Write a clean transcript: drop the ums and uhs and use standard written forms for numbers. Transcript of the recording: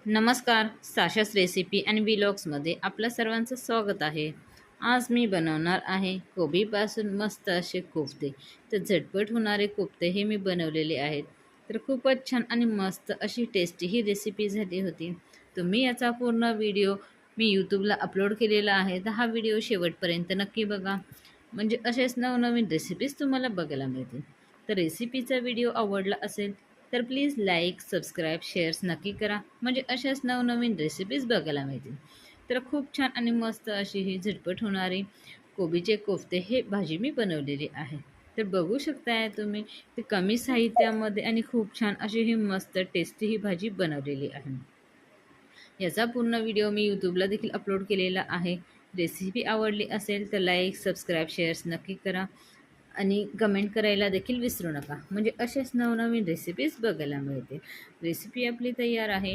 नमस्कार, साशाच रेसिपी आणि व्लॉग्समध्ये आपलं सर्वांचं स्वागत आहे. आज मी बनवणार आहे कोबीपासून मस्त असे कोफ्ते. तर झटपट होणारे कोफ्ते हे मी बनवलेले आहेत. तर खूपच छान आणि मस्त अशी टेस्टी ही रेसिपी झाली होती. तुम्ही याचा पूर्ण व्हिडिओ मी यूट्यूबला अपलोड केलेला आहे. तर हा व्हिडिओ शेवटपर्यंत नक्की बघा. म्हणजे असेच नवनवीन रेसिपीज तुम्हाला बघायला मिळतील. तर रेसिपीचा व्हिडिओ आवडला असेल तर प्लीज लाईक, सबस्क्राईब, शेअर्स नक्की करा. म्हणजे अशाच नवनवीन रेसिपीज बघायला मिळतील. तर खूप छान आणि मस्त अशी ही झटपट होणारी कोबीचे कोफ्ते हे भाजी मी बनवलेली आहे. तर बघू शकताय तुम्ही ते कमी साहित्यामध्ये आणि खूप छान अशी ही मस्त टेस्टी ही भाजी बनवलेली आहे. याचा पूर्ण व्हिडिओ मी यूट्यूबला देखील अपलोड केलेला आहे. रेसिपी आवडली असेल तर लाईक, सबस्क्राईब, शेअर्स नक्की करा आणि कमेंट करायला देखील विसरू नका. म्हणजे असेच नवनवीन रेसिपीज बघायला मिळतील. रेसिपी आपली तयार आहे.